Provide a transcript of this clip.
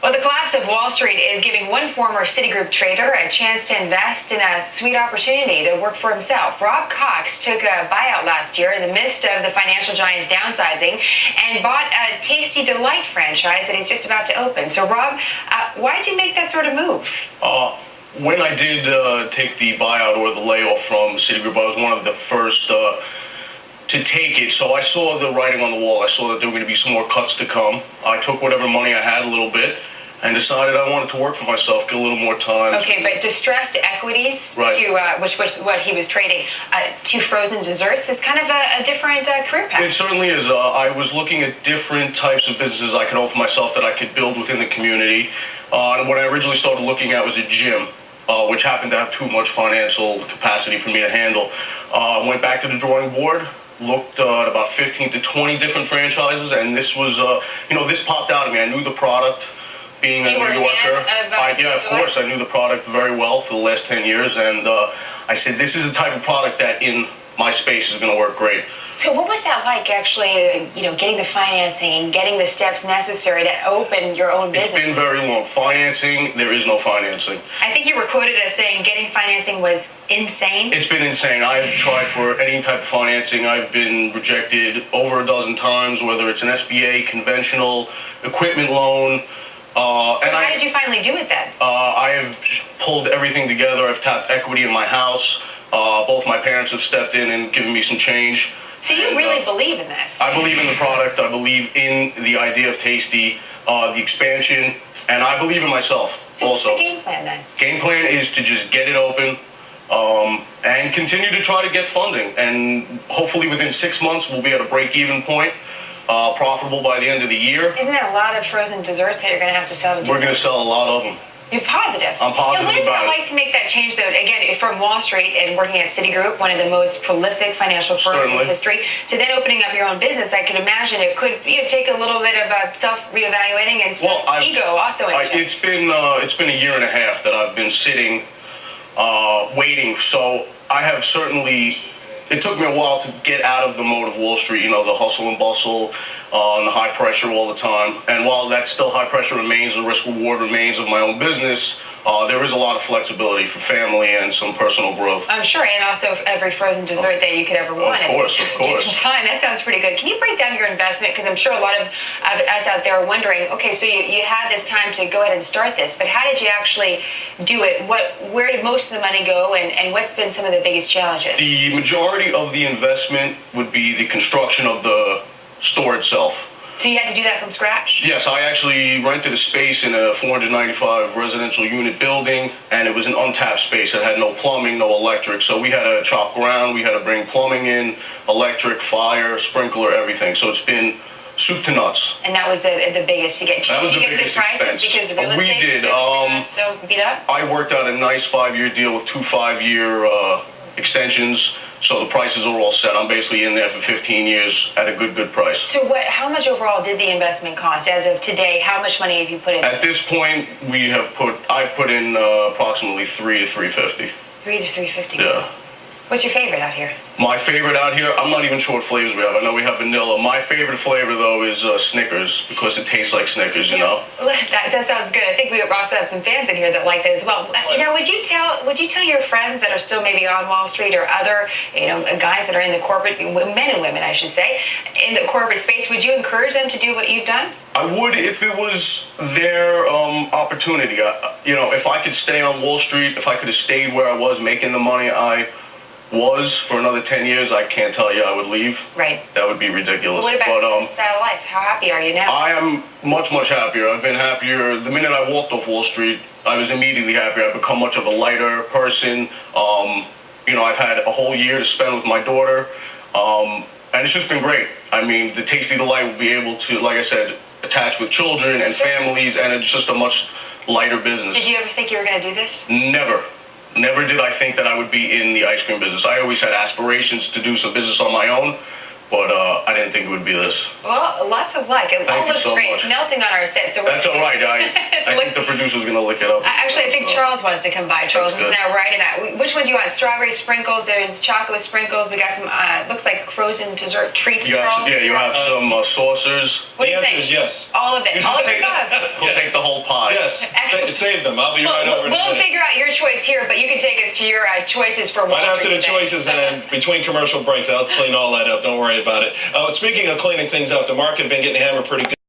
Well, the collapse of Wall Street is giving one former Citigroup trader a chance to invest in a sweet opportunity to work for himself. Rob Cox took a buyout last year in the midst of the financial giant's downsizing and bought a tasty Lite franchise that he's just about to open. So, Rob, why did you make that sort of move? When I did take the buyout or the layoff from Citigroup, I was one of the first to take it. So I saw the writing on the wall. I saw that there were going to be some more cuts to come. I took whatever money I had, a little bit, and decided I wanted to work for myself, get a little more time. Okay, but distressed equities, right, to which was what he was trading, to frozen desserts is kind of a different career path. It certainly is. I was looking at different types of businesses I could offer myself that I could build within the community. And what I originally started looking at was a gym, which happened to have too much financial capacity for me to handle. Went back to the drawing board, looked at about 15 to 20 different franchises, and this was, this popped out at me. I knew the product. Being a New Yorker, yeah, of course, I knew the product very well for the last 10 years, and I said, this is the type of product that in my space is going to work great. So what was that like, actually, getting the financing and getting the steps necessary to open your own business? It's been very long. Financing, there is no financing. I think you were quoted as saying getting financing was insane. It's been insane. I've tried for any type of financing. I've been rejected over a dozen times, whether it's an SBA, conventional, equipment loan. So how did you finally do it then? I have just pulled everything together. I've tapped equity in my house. Both my parents have stepped in and given me some change. So you really believe in this? I believe in the product. I believe in the idea of Tasty, the expansion, and I believe in myself also. What's the game plan then? Game plan is to just get it open and continue to try to get funding. And hopefully within 6 months, we'll be at a break-even point. Profitable by the end of the year. Isn't there a lot of frozen desserts that you're going to have to sell? We're going to sell a lot of them. You're positive? I'm positive what is about it like to make that change, though? Again, from Wall Street and working at Citigroup, one of the most prolific financial firms in history, to then opening up your own business, I could imagine it could take a little bit of self-reevaluating and some ego also in check. It's been a year and a half that I've been sitting, waiting. So I have certainly. It took me a while to get out of the mode of Wall Street, the hustle and bustle, and the high pressure all the time. And while that still high pressure remains, the risk reward remains of my own business, there is a lot of flexibility for family and some personal growth. I'm sure, and also every frozen dessert that you could ever want. Of course. Time. That sounds pretty good. Can you break down your investment? Because I'm sure a lot of us out there are wondering, okay, so you had this time to go ahead and start this, but how did you actually do it? Where did most of the money go, and what's been some of the biggest challenges? The majority of the investment would be the construction of the store itself. So you had to do that from scratch? Yes, I actually rented a space in a 495 residential unit building, and it was an untapped space that had no plumbing, no electric. So we had to chop ground, we had to bring plumbing in, electric, fire, sprinkler, everything. So it's been soup to nuts. And that was the biggest. That was the biggest expense. Because real estate we did. So beat up? I worked out a nice 5-year deal with 2 5-year extensions. So the prices are all set. I'm basically in there for 15 years at a good price. So how much overall did the investment cost as of today? How much money have you put in? At this point, I've put in approximately $300 to $350. $300 to $350. Yeah. What's your favorite out here? My favorite out here, I'm not even sure what flavors we have. I know we have vanilla. My favorite flavor, though, is Snickers, because it tastes like Snickers, you know? That sounds good. I think we also have some fans in here that like that as well. Would you tell your friends that are still maybe on Wall Street or other, guys that are in the corporate, men and women, I should say, in the corporate space, would you encourage them to do what you've done? I would if it was their opportunity. If I could stay on Wall Street, if I could have stayed where I was making the money I was for another 10 years, I can't tell you I would leave. Right. That would be ridiculous. What about style of life? How happy are you now? I am much happier. I've been happier. The minute I walked off Wall Street, I was immediately happier. I've become much of a lighter person. I've had a whole year to spend with my daughter. And it's just been great. I mean, the Tasty Delight will be able to, like I said, attach with children and families, and it's just a much lighter business. Did you ever think you were going to do this? Never did I think that I would be in the ice cream business. I always had aspirations to do some business on my own, but I didn't think it would be this. Well, lots of luck. It all you looks so great. much. It's melting on our set, so we're That's all right. I think the producer's gonna lick it up. Actually, I think Charles wants to come by. Charles, isn't that right? And which one do you want? Strawberry sprinkles. There's chocolate sprinkles. We got some. Looks like frozen dessert treats. You have some saucers. What do you The think? answer is yes. All of it. All of the above. We'll take the whole pie. Yes. Excellent. Save them. I'll be right over. We'll figure out your choice here, but you can take us to your choices for Wall Right after Street the today. choices and between commercial breaks, I'll clean all that up. Don't worry about it. Speaking of cleaning things up, the market has been getting hammered pretty good.